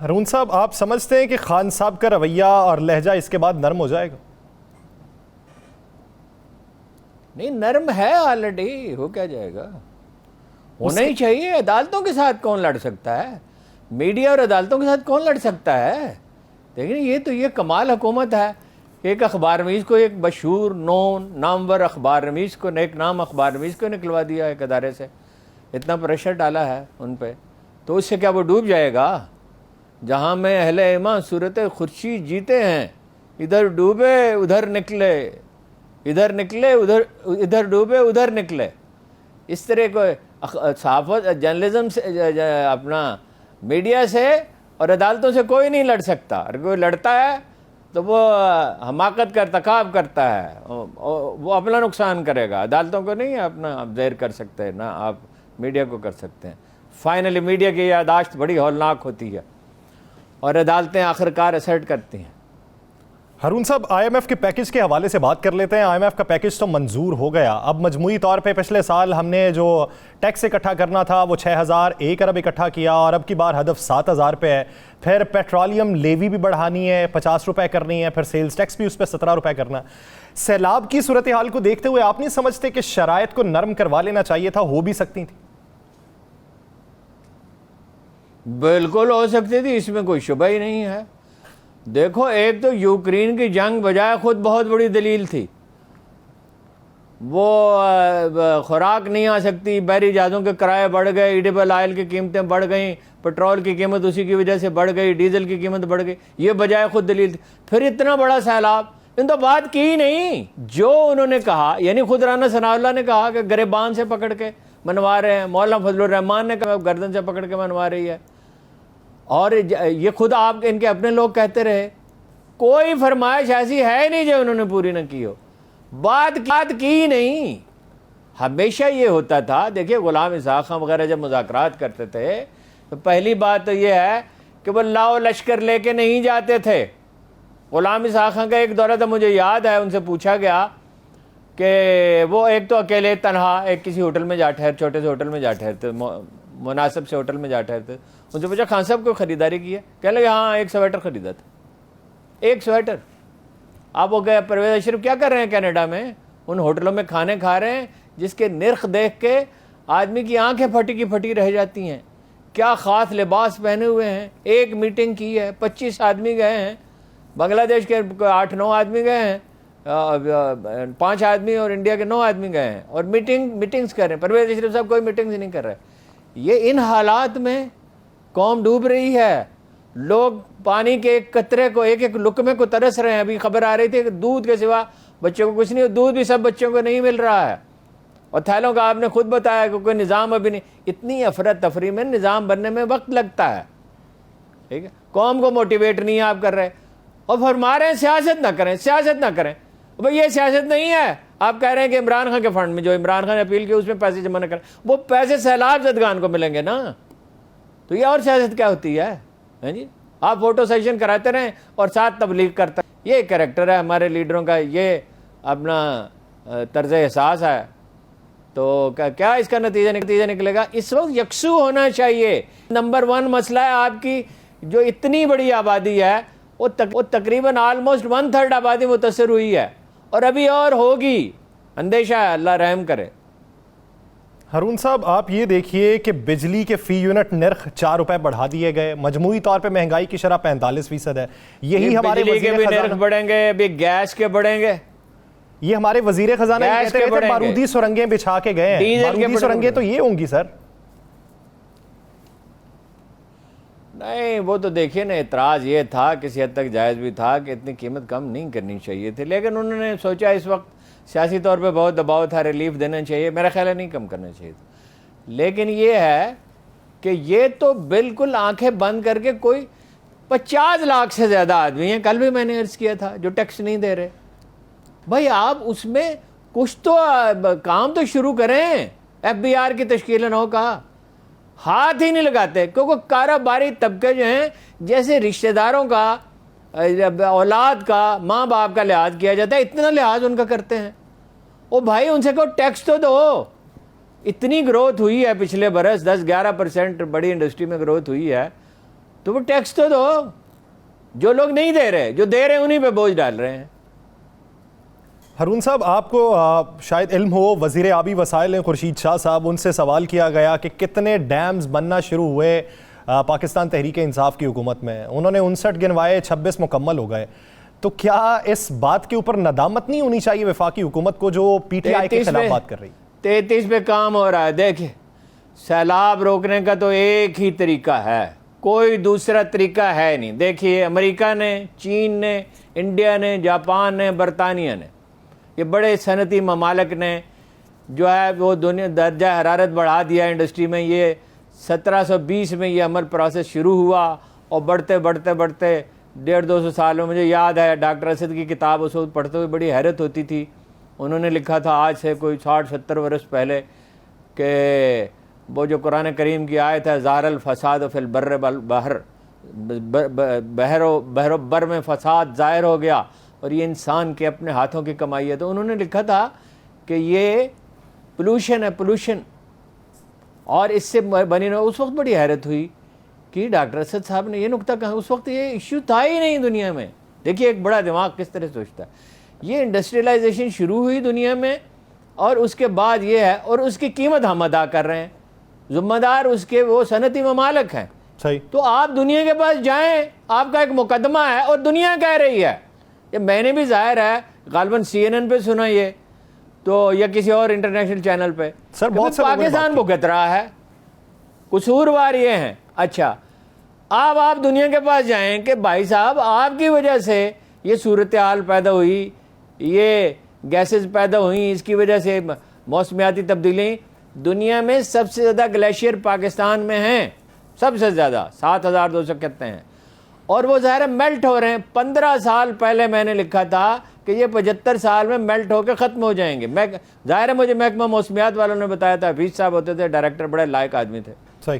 ہارون صاحب آپ سمجھتے ہیں کہ خان صاحب کا رویہ اور لہجہ اس کے بعد نرم ہو جائے گا؟ نہیں، نرم ہے آلریڈی، ہو کیا جائے گا، ہونا ہی چاہیے. عدالتوں کے ساتھ کون لڑ سکتا ہے؟ میڈیا اور عدالتوں کے ساتھ کون لڑ سکتا ہے؟ لیکن یہ کمال حکومت ہے. ایک اخبار نویس کو، ایک مشہور نامور اخبار نویس کو، نیک نام اخبار نویس کو نکلوا دیا ایک ادارے سے. اتنا پریشر ڈالا ہے ان پہ، تو اس سے کیا وہ ڈوب جائے گا؟ جہاں میں اہل ایمان صورت خورشید جیتے ہیں، ادھر ڈوبے ادھر نکلے، ادھر نکلے ادھر ڈوبے ادھر نکلے. اس طرح کو صحافت جرنلزم سے، اپنا میڈیا سے اور عدالتوں سے کوئی نہیں لڑ سکتا. اگر کوئی لڑتا ہے تو وہ حماقت کا ارتکاب کرتا ہے، وہ اپنا نقصان کرے گا. عدالتوں کو نہیں اپنا آپ زیر کر سکتے، نہ آپ میڈیا کو کر سکتے ہیں. فائنلی میڈیا کی یادداشت بڑی ہولناک ہوتی ہے اور عدالتیں آخرکار اسرٹ کرتی ہیں. ہارون صاحب آئی ایم ایف کے پیکج کے حوالے سے بات کر لیتے ہیں. آئی ایم ایف کا پیکج تو منظور ہو گیا. اب مجموعی طور پہ پچھلے سال ہم نے جو ٹیکس اکٹھا کرنا تھا وہ 6,001 ارب اکٹھا کیا، اور اب کی بار ہدف 7,000 پہ ہے. پھر پیٹرولیم لیوی بھی بڑھانی ہے، 50 روپے کرنی ہے، پھر سیلز ٹیکس بھی اس پہ 17 روپے کرنا ہے. سیلاب کی صورتحال کو دیکھتے ہوئے آپ نہیں سمجھتے کہ شرائط کو نرم کروا لینا چاہیے تھا؟ ہو بھی سکتی تھی. بالکل ہو سکتی تھی، اس میں کوئی شبہ ہی نہیں ہے. دیکھو، ایک تو یوکرین کی جنگ بجائے خود بہت بڑی دلیل تھی. وہ خوراک نہیں آ سکتی، بحری جہازوں کے کرائے بڑھ گئے، ایڈیبل آئل کی قیمتیں بڑھ گئیں، پیٹرول کی قیمت اسی کی وجہ سے بڑھ گئی، ڈیزل کی قیمت بڑھ گئی. یہ بجائے خود دلیل تھی. پھر اتنا بڑا سیلاب، ان تو بات کی نہیں. جو انہوں نے کہا، یعنی خود رانا ثناء اللہ نے کہا کہ گریبان سے پکڑ کے منوا رہے ہیں، مولانا فضل الرحمان نے کہا گردن سے پکڑ کے منوا رہی ہے، اور یہ خود آپ ان کے اپنے لوگ کہتے رہے. کوئی فرمائش ایسی ہے نہیں جو انہوں نے پوری نہ کی ہو. بات کی نہیں. ہمیشہ یہ ہوتا تھا. دیکھیے، غلام اسحاق خان وغیرہ جب مذاکرات کرتے تھے تو پہلی بات تو یہ ہے کہ وہ لاؤ لشکر لے کے نہیں جاتے تھے. غلام اسحاق خان کا ایک دورہ تھا، مجھے یاد ہے، ان سے پوچھا گیا کہ وہ ایک تو اکیلے تنہا ایک کسی ہوٹل میں جا ٹھہر، چھوٹے سے ہوٹل میں جا ٹھہرتے، مناسب سے ہوٹل میں جا ٹھہرتے. ان سے پوچھا خان صاحب کو خریداری کی ہے؟ کہنے لگے ہاں، ایک سویٹر خریدا تھا. ایک سویٹر. آپ وہ گئے، پرویز اشرف کیا کر رہے ہیں کینیڈا میں؟ ان ہوٹلوں میں کھانے کھا رہے ہیں جس کے نرخ دیکھ کے آدمی کی آنکھیں پھٹی کی پھٹی رہ جاتی ہیں. کیا خاص لباس پہنے ہوئے ہیں. ایک میٹنگ کی ہے، 25 آدمی گئے ہیں. بنگلہ دیش کے 8-9 آدمی گئے ہیں، 5 آدمی، اور انڈیا کے 9 آدمی گئے ہیں، اور میٹنگز کر رہے ہیں. پرویز اشرف صاحب کوئی میٹنگز نہیں کر رہے. یہ ان حالات میں قوم ڈوب رہی ہے. لوگ پانی کے ایک قطرے کو، ایک ایک لقمے کو ترس رہے ہیں. ابھی خبر آ رہی تھی کہ دودھ کے سوا بچوں کو کچھ نہیں، دودھ بھی سب بچوں کو نہیں مل رہا ہے. اور تھیلوں کا آپ نے خود بتایا کہ کوئی نظام ابھی نہیں. اتنی افراتفری میں نظام بننے میں وقت لگتا ہے. ٹھیک ہے، قوم کو موٹیویٹ نہیں آپ کر رہے، اور فرما رہے ہیں سیاست نہ کریں، سیاست نہ کریں. بھئی یہ سیاست نہیں ہے. آپ کہہ رہے ہیں کہ عمران خان کے فنڈ میں جو عمران خان نے اپیل کی اس میں پیسے جمع نہ کریں. وہ پیسے سیلاب زدگان کو ملیں گے نا. تو یہ اور سیاست کیا ہوتی ہے جی؟ آپ فوٹو سیشن کراتے رہیں اور ساتھ تبلیغ کرتے ہیں. یہ کریکٹر ہے ہمارے لیڈروں کا، یہ اپنا طرز احساس ہے. تو کیا اس کا نتیجہ نکلے گا؟ اس وقت یکسو ہونا چاہیے. نمبر 1 مسئلہ ہے آپ کی جو اتنی بڑی آبادی ہے، وہ تقریباً آلموسٹ 1/3 آبادی متاثر ہوئی ہے، اور ابھی اور ہوگی. اندیشہ ہے، اللہ رحم کرے. ہارون صاحب آپ یہ دیکھیے کہ بجلی کے فی یونٹ نرخ 4 روپے بڑھا دیے گئے. مجموعی طور پہ مہنگائی کی شرح 45% ہے. یہی ہمارے بجلی کے بھی نرخ بڑھیں گے، ابھی گیس کے بڑھیں گے. یہ ہمارے وزیر خزانہ کہتے ہیں بارودی سرنگیں بچھا کے گئے ہیں. بارودی سرنگیں تو یہ ہوں گی سر. نہیں، وہ تو دیکھیے نا، اعتراض یہ تھا، کسی حد تک جائز بھی تھا کہ اتنی قیمت کم نہیں کرنی چاہیے تھی، لیکن انہوں نے سوچا اس وقت سیاسی طور پہ بہت دباؤ تھا، ریلیف دینا چاہیے. میرا خیال ہے نہیں کم کرنا چاہیے تھا. لیکن یہ ہے کہ یہ تو بالکل آنکھیں بند کر کے، کوئی 50 لاکھ سے زیادہ آدمی ہیں، کل بھی میں نے عرض کیا تھا، جو ٹیکس نہیں دے رہے. بھائی آپ اس میں کچھ تو کام تو شروع کریں. FBR کی تشکیل نو کا ہاتھ ہی نہیں لگاتے، کیونکہ کاروباری طبقے جو ہیں، جیسے رشتہ داروں کا، اولاد کا، ماں باپ کا لحاظ کیا جاتا ہے، اتنا لحاظ ان کا کرتے ہیں. وہ بھائی ان سے کہو ٹیکس تو دو. اتنی گروتھ ہوئی ہے پچھلے برس 10-11% بڑی انڈسٹری میں گروتھ ہوئی ہے, تو وہ ٹیکس تو دو. جو لوگ نہیں دے رہے, جو دے رہے ہیں انہیں پہ بوجھ ڈال رہے ہیں. ہارون صاحب آپ کو شاید علم ہو, وزیر آبی وسائل ہیں خورشید شاہ صاحب, ان سے سوال کیا گیا کہ کتنے ڈیمز بننا شروع ہوئے پاکستان تحریک انصاف کی حکومت میں. انہوں نے 59 گنوائے, 26 مکمل ہو گئے. تو کیا اس بات کے اوپر ندامت نہیں ہونی چاہیے وفاقی حکومت کو جو پی ٹی آئی کے خلاف بات کر رہی؟ 33 پہ کام ہو رہا ہے. دیکھیں, سیلاب روکنے کا تو ایک ہی طریقہ ہے, کوئی دوسرا طریقہ ہے نہیں. دیکھیے امریکہ نے, چین نے, انڈیا نے, جاپان نے, برطانیہ نے, یہ بڑے صنعتی ممالک نے جو ہے وہ دنیا درجہ حرارت بڑھا دیا انڈسٹری میں. یہ 1720 میں یہ عمل پروسیس شروع ہوا اور بڑھتے بڑھتے بڑھتے 150-200 سال میں, مجھے یاد ہے ڈاکٹر اسد کی کتاب اس وقت پڑھتے ہوئے بڑی حیرت ہوتی تھی. انہوں نے لکھا تھا آج سے کوئی 60-70 برس پہلے کہ وہ جو قرآن کریم کی آیت ہے, ظاہر الفساد فی البر والبحر, بحر و بر میں فساد ظاہر ہو گیا اور یہ انسان کے اپنے ہاتھوں کی کمائی ہے. تو انہوں نے لکھا تھا کہ یہ پولوشن ہے, پولوشن, اور اس سے بنی. اس وقت بڑی حیرت ہوئی کہ ڈاکٹر اسد صاحب نے یہ نکتہ کہا. اس وقت یہ ایشو تھا ہی نہیں دنیا میں. دیکھیے ایک بڑا دماغ کس طرح سوچتا ہے. یہ انڈسٹریلائزیشن شروع ہوئی دنیا میں اور اس کے بعد یہ ہے, اور اس کی قیمت ہم ادا کر رہے ہیں. ذمہ دار اس کے وہ صنعتی ممالک ہیں. صحیح. تو آپ دنیا کے پاس جائیں, آپ کا ایک مقدمہ ہے اور دنیا کہہ رہی ہے. یہ میں نے بھی ظاہر ہے غالباً CNN پہ سنا یہ تو, یا کسی اور انٹرنیشنل چینل پہ. سر بہت سے پاکستان بھگت رہا ہے, قصوروار یہ ہیں. اچھا آپ دنیا کے پاس جائیں کہ بھائی صاحب آپ کی وجہ سے یہ صورتحال پیدا ہوئی, یہ گیسز پیدا ہوئیں, اس کی وجہ سے موسمیاتی تبدیلی. دنیا میں سب سے زیادہ گلیشیئر پاکستان میں ہیں, سب سے زیادہ 7200 کہتے ہیں, اور وہ ظاہر میلٹ ہو رہے ہیں. 15 سال پہلے میں نے لکھا تھا کہ یہ 75 سال میں میلٹ ہو کے ختم ہو جائیں گے. ظاہر ہے مجھے محکمہ موسمیات والوں نے بتایا تھا, حفیظ صاحب ہوتے تھے ڈائریکٹر, بڑے لائق آدمی تھے. صحیح.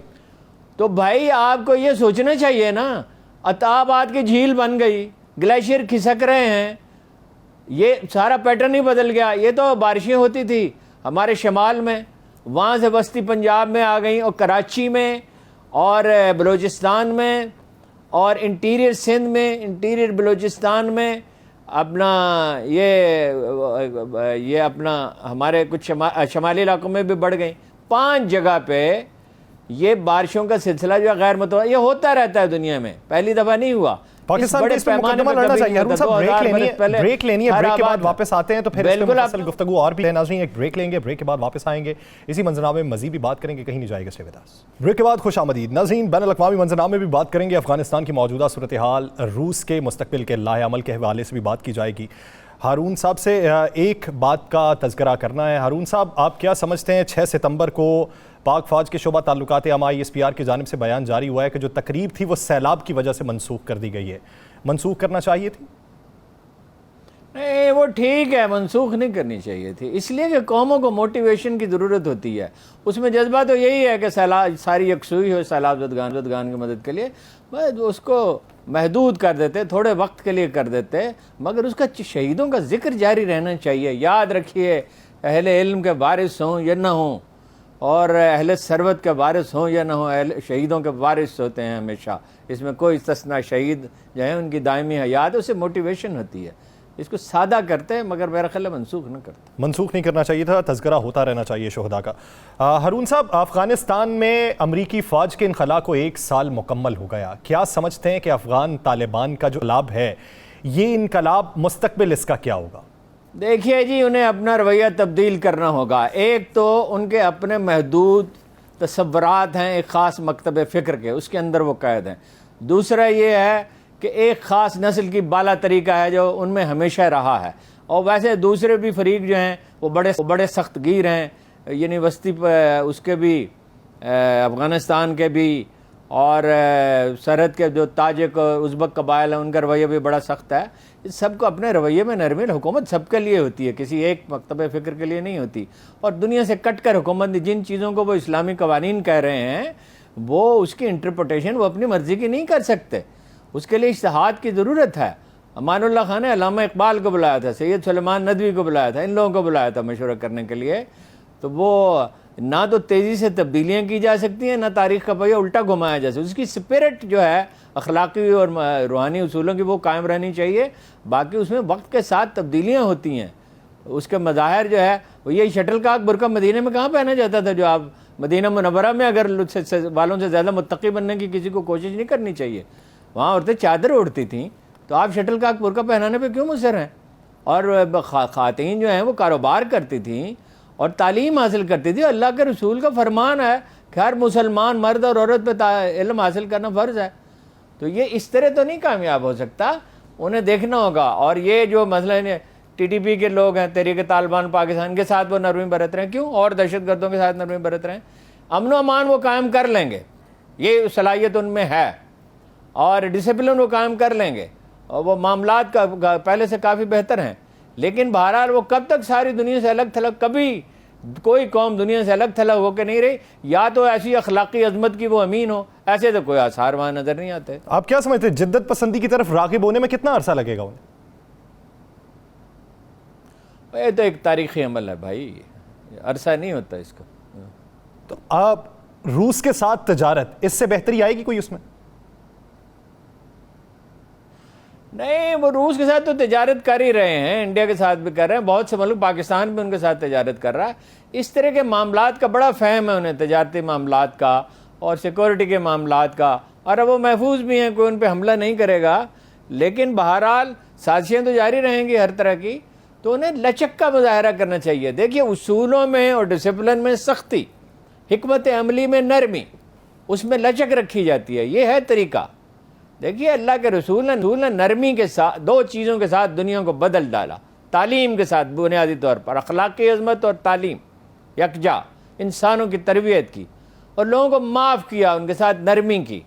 تو بھائی آپ کو یہ سوچنا چاہیے نا, عطا آباد کی جھیل بن گئی, گلیشیئر کھسک رہے ہیں, یہ سارا پیٹرن ہی بدل گیا. یہ تو بارشیں ہوتی تھی ہمارے شمال میں, وہاں سے وسطی پنجاب میں آ گئیں, اور کراچی میں اور بلوچستان میں اور انٹیریئر سندھ میں, انٹیریئر بلوچستان میں, اپنا یہ اپنا ہمارے کچھ شمالی علاقوں میں بھی بڑھ گئیں. 5 جگہ پہ یہ بارشوں کا سلسلہ جو ہے غیر متوقع, یہ ہوتا رہتا ہے دنیا میں, پہلی دفعہ نہیں ہوا. پاکستان کو اس پہ مقدمہ لڑنا چاہیے. ہارون صاحب بریک لینی ہے, بریک کے بعد واپس آتے ہیں تو پھر اس پہ مفصل گفتگو اور بھی ہے. ناظرین ایک بریک لیں گے, بریک کے بعد واپس آئیں گے, اسی منظرنامے میں مزید بھی بات کریں گے, کہیں نہیں جائے گا. بریک کے بعد خوش آمدید. ناظرین بین الاقوامی منظرنامے میں بھی بات کریں گے, افغانستان کی موجودہ صورتحال, روس کے مستقبل کے لاہ عمل کے حوالے سے بھی بات کی جائے گی. ہارون صاحب سے ایک بات کا تذکرہ کرنا ہے. ہارون صاحب آپ کیا سمجھتے ہیں 6 ستمبر کو پاک فوج کے شعبہ تعلقات عامہ ISPR کی جانب سے بیان جاری ہوا ہے کہ جو تقریب تھی وہ سیلاب کی وجہ سے منسوخ کر دی گئی ہے, منسوخ کرنا چاہیے تھی؟ نہیں, وہ ٹھیک ہے, منسوخ نہیں کرنی چاہیے تھی, اس لیے کہ قوموں کو موٹیویشن کی ضرورت ہوتی ہے. اس میں جذبہ تو یہی ہے کہ سیلاب ساری یکسوئی ہو سیلاب زدگان کی مدد کے لیے. بس اس کو محدود کر دیتے, تھوڑے وقت کے لیے کر دیتے, مگر اس کا شہیدوں کا ذکر جاری رہنا چاہیے. یاد رکھیے, اہل علم کے وارث ہوں یا نہ ہوں, اور اہل ثروت کے وارث ہوں یا نہ ہوں, اہل شہیدوں کے وارث ہوتے ہیں ہمیشہ. اس میں کوئی استثناء, شہید جو ہے ان کی دائمی حیات, اس سے موٹیویشن ہوتی ہے. اس کو سادہ کرتے ہیں مگر میرا خیال ہے منسوخ نہ کرتے. منسوخ نہیں کرنا چاہیے تھا, تذکرہ ہوتا رہنا چاہیے شہداء کا. ہارون صاحب افغانستان میں امریکی فوج کے انخلاء کو 1 سال مکمل ہو گیا. کیا سمجھتے ہیں کہ افغان طالبان کا جو انقلاب ہے, یہ انقلاب مستقبل اس کا کیا ہوگا؟ دیکھیے جی, انہیں اپنا رویہ تبدیل کرنا ہوگا. ایک تو ان کے اپنے محدود تصورات ہیں ایک خاص مکتب فکر کے, اس کے اندر وہ قید ہیں. دوسرا یہ ہے کہ ایک خاص نسل کی بالا طریقہ ہے جو ان میں ہمیشہ رہا ہے. اور ویسے دوسرے بھی فریق جو ہیں وہ بڑے سخت گیر ہیں, یونیورسٹی اس کے بھی, افغانستان کے بھی, اور سرحد کے جو تاجک ازبک قبائل ہیں ان کا رویہ بھی بڑا سخت ہے. سب کو اپنے رویے میں نرمی, حکومت سب کے لیے ہوتی ہے, کسی ایک مکتب فکر کے لیے نہیں ہوتی. اور دنیا سے کٹ کر حکومت, جن چیزوں کو وہ اسلامی قوانین کہہ رہے ہیں وہ اس کی انٹرپریٹیشن وہ اپنی مرضی کی نہیں کر سکتے, اس کے لیے اجتہاد کی ضرورت ہے. امان اللہ خان نے علامہ اقبال کو بلایا تھا, سید سلیمان ندوی کو بلایا تھا, ان لوگوں کو بلایا تھا مشورہ کرنے کے لیے. تو وہ نہ تو تیزی سے تبدیلیاں کی جا سکتی ہیں, نہ تاریخ کا پہیہ الٹا گھمایا جا سکتا. اس کی اسپرٹ جو ہے اخلاقی اور روحانی اصولوں کی وہ قائم رہنی چاہیے. باقی اس میں وقت کے ساتھ تبدیلیاں ہوتی ہیں. اس کے مظاہر جو ہے وہ یہی شٹل کاک برقع مدینہ میں کہاں پہنا جاتا تھا, جو آپ مدینہ منورہ میں اگر والوں سے زیادہ متقی بننے کی کسی کو کوشش نہیں کرنی چاہیے. وہاں عورتیں چادر اوڑھتی تھیں, تو آپ شٹل کاک برقع پہنانے پہ کیوں مصر ہیں؟ اور خواتین جو ہیں وہ کاروبار کرتی تھیں اور تعلیم حاصل کرتی تھی. اللہ کے رسول کا فرمان ہے کہ ہر مسلمان مرد اور عورت پہ علم حاصل کرنا فرض ہے. تو یہ اس طرح تو نہیں کامیاب ہو سکتا, انہیں دیکھنا ہوگا. اور یہ جو مثلاً ٹی ٹی پی کے لوگ ہیں, تحریک طالبان پاکستان کے ساتھ وہ نرمی برت رہے ہیں, کیوں؟ اور دہشت گردوں کے ساتھ نرمی برت رہے ہیں. امن و امان وہ قائم کر لیں گے, یہ صلاحیت ان میں ہے, اور ڈسپلن وہ قائم کر لیں گے, اور وہ معاملات کا پہلے سے کافی بہتر ہیں. لیکن بہرحال وہ کب تک ساری دنیا سے الگ تھلگ, کبھی کوئی قوم دنیا سے الگ تھلگ ہو کے نہیں رہی. یا تو ایسی اخلاقی عظمت کی وہ امین ہو, ایسے تو کوئی آثار وہاں نظر نہیں آتے. آپ کیا سمجھتے ہیں جدت پسندی کی طرف راغب ہونے میں کتنا عرصہ لگے گا انہیں؟ یہ تو ایک تاریخی عمل ہے بھائی, عرصہ نہیں ہوتا اس کا. تو آپ روس کے ساتھ تجارت, اس سے بہتری آئے گی کوئی اس میں؟ نہیں, وہ روس کے ساتھ تو تجارت کر ہی رہے ہیں, انڈیا کے ساتھ بھی کر رہے ہیں, بہت سے ملک, پاکستان بھی ان کے ساتھ تجارت کر رہا ہے. اس طرح کے معاملات کا بڑا فہم ہے انہیں, تجارتی معاملات کا اور سیکورٹی کے معاملات کا, اور اب وہ محفوظ بھی ہیں, کوئی ان پہ حملہ نہیں کرے گا. لیکن بہرحال سازشیں تو جاری رہیں گی ہر طرح کی, تو انہیں لچک کا مظاہرہ کرنا چاہیے. دیکھیے اصولوں میں اور ڈسپلن میں سختی, حکمت عملی میں نرمی, اس میں لچک رکھی جاتی ہے, یہ ہے طریقہ. دیکھیے اللہ کے رسول نے نرمی کے ساتھ دو چیزوں کے ساتھ دنیا کو بدل ڈالا. تعلیم کے ساتھ بنیادی طور پر اخلاقی عظمت اور تعلیم یکجا, انسانوں کی تربیت کی, اور لوگوں کو معاف کیا, ان کے ساتھ نرمی کی.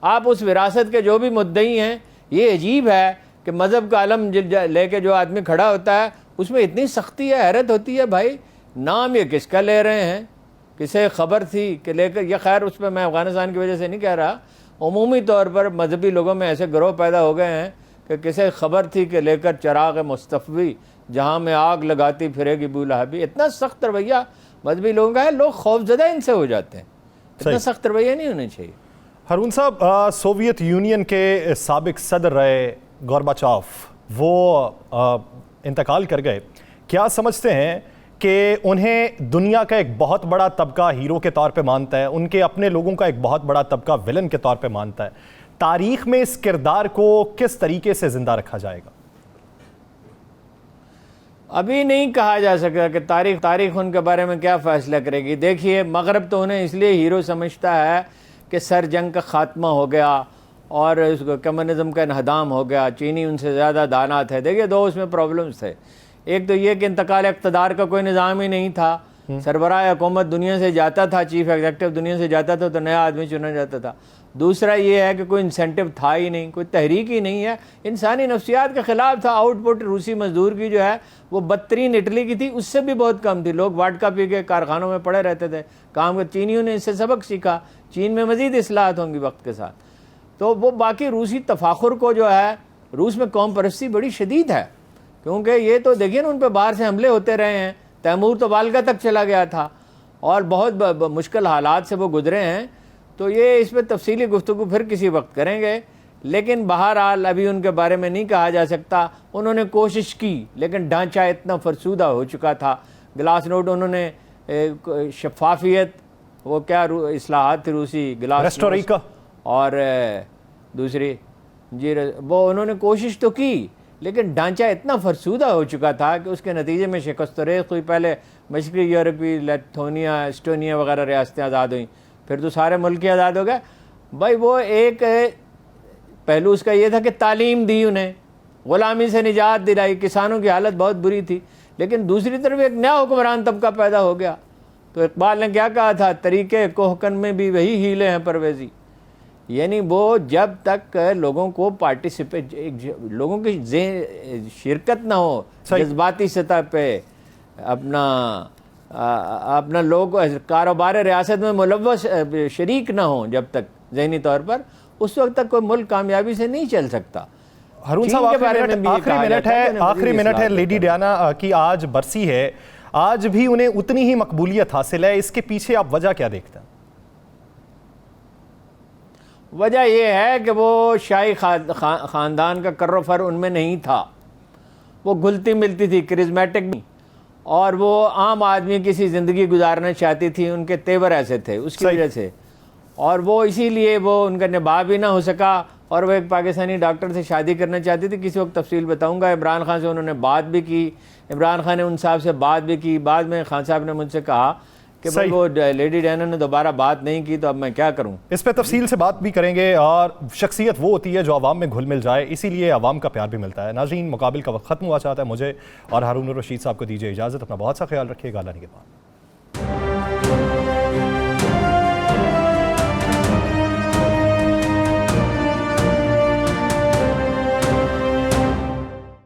آپ اس وراثت کے جو بھی مدعی ہیں, یہ عجیب ہے کہ مذہب کا علم لے کے جو آدمی کھڑا ہوتا ہے اس میں اتنی سختی ہے, حیرت ہوتی ہے بھائی. نام یہ کس کا لے رہے ہیں, کسے خبر تھی کہ لے کر, یہ خیر اس پہ میں افغانستان کی وجہ سے نہیں کہہ رہا, عمومی طور پر مذہبی لوگوں میں ایسے گروہ پیدا ہو گئے ہیں کہ کسے خبر تھی کہ لے کر چراغ مصطفی جہاں میں آگ لگاتی پھرے گی بو لہبی. اتنا سخت رویہ مذہبی لوگوں کا ہے, لوگ خوفزدہ ان سے ہو جاتے ہیں. اتنا سخت رویہ نہیں ہونا چاہیے. ہارون صاحب, سوویت یونین کے سابق صدر رہے گورباچوف, وہ انتقال کر گئے. کیا سمجھتے ہیں کہ انہیں دنیا کا ایک بہت بڑا طبقہ ہیرو کے طور پہ مانتا ہے, ان کے اپنے لوگوں کا ایک بہت بڑا طبقہ ویلن کے طور پہ مانتا ہے. تاریخ میں اس کردار کو کس طریقے سے زندہ رکھا جائے گا؟ ابھی نہیں کہا جا سکتا کہ تاریخ ان کے بارے میں کیا فیصلہ کرے گی. دیکھیے مغرب تو انہیں اس لیے ہیرو سمجھتا ہے کہ سر جنگ کا خاتمہ ہو گیا اور اس کو کمیونزم کا انہدام ہو گیا, چینی ان سے زیادہ دانا تھے. دیکھیے دو اس میں پرابلمز تھے. ایک تو یہ کہ انتقال اقتدار کا کوئی نظام ہی نہیں تھا, سربراہ حکومت دنیا سے جاتا تھا, چیف ایگزیکٹو دنیا سے جاتا تھا تو نیا آدمی چنا جاتا تھا. دوسرا یہ ہے کہ کوئی انسینٹو تھا ہی نہیں, کوئی تحریک ہی نہیں ہے, انسانی نفسیات کے خلاف تھا. آؤٹ پٹ روسی مزدور کی جو ہے وہ بدترین اٹلی کی تھی, اس سے بھی بہت کم تھی. لوگ واڈکا پی کے کارخانوں میں پڑے رہتے تھے کام کر. چینیوں نے اس سے سبق سیکھا, چین میں مزید اصلاحات ہوں گی وقت کے ساتھ. تو وہ باقی روسی تفاخر کو جو ہے, روس میں قوم پرستی بڑی شدید ہے, کیونکہ یہ تو دیکھیے نا ان پہ باہر سے حملے ہوتے رہے ہیں. تیمور تو والگا تک چلا گیا تھا اور بہت مشکل حالات سے وہ گزرے ہیں. تو یہ اس پہ تفصیلی گفتگو پھر کسی وقت کریں گے. لیکن بہرحال ابھی ان کے بارے میں نہیں کہا جا سکتا. انہوں نے کوشش کی لیکن ڈھانچہ اتنا فرسودہ ہو چکا تھا. گلاس نوٹ انہوں نے شفافیت, وہ کیا اصلاحات تھی روسی گلاس نوٹ, اور دوسری وہ انہوں نے کوشش تو کی لیکن ڈھانچہ اتنا فرسودہ ہو چکا تھا کہ اس کے نتیجے میں شکست و ریز ہوئی. پہلے مشرقی یورپی لیتھونیا, اسٹونیا وغیرہ ریاستیں آزاد ہوئیں, پھر تو سارے ملک ہی آزاد ہو گئے. بھائی وہ ایک پہلو اس کا یہ تھا کہ تعلیم دی انہیں, غلامی سے نجات دلائی, کسانوں کی حالت بہت بری تھی. لیکن دوسری طرف ایک نیا حکمران طبقہ پیدا ہو گیا. تو اقبال نے کیا کہا تھا, طریقے کوہکن میں بھی وہی ہیلے ہیں پرویزی. یعنی وہ جب تک لوگوں کو پارٹیسپیٹ, لوگوں کی شرکت نہ ہو جذباتی سطح پہ, اپنا لوگ کاروبار ریاست میں ملوث شریک نہ ہوں جب تک ذہنی طور پر, اس وقت تک کوئی ملک کامیابی سے نہیں چل سکتا. ہارون صاحب آخری منٹ ہے لیڈی ڈیانا کی آج برسی ہے، آج بھی انہیں اتنی ہی مقبولیت حاصل ہے، اس کے پیچھے آپ وجہ کیا دیکھتے ہیں؟ وجہ یہ ہے کہ وہ شاہی خاندان کا کر و فر ان میں نہیں تھا، وہ گھلتی ملتی تھی، کرزمیٹک بھی، اور وہ عام آدمی کی سی زندگی گزارنا چاہتی تھی، ان کے تیور ایسے تھے اس کی وجہ سے، اور وہ اسی لیے وہ ان کا نباہ بھی نہ ہو سکا، اور وہ ایک پاکستانی ڈاکٹر سے شادی کرنا چاہتی تھی، کسی وقت تفصیل بتاؤں گا۔ عمران خان سے انہوں نے بات بھی کی، عمران خان نے ان صاحب سے بات بھی کی، بعد میں خان صاحب نے مجھ سے کہا کہ وہ لیڈی ڈیانا نے دوبارہ بات نہیں کی تو اب میں کیا کروں۔ اس پہ تفصیل سے بات بھی کریں گے، اور شخصیت وہ ہوتی ہے جو عوام میں گھل مل جائے، اسی لیے عوام کا پیار بھی ملتا ہے۔ ناظرین، مقابل کا وقت ختم ہوا چاہتا ہے، مجھے اور ہارون الرشید صاحب کو دیجیے اجازت، اپنا بہت سا خیال رکھیے گا، اللہ نگہبان۔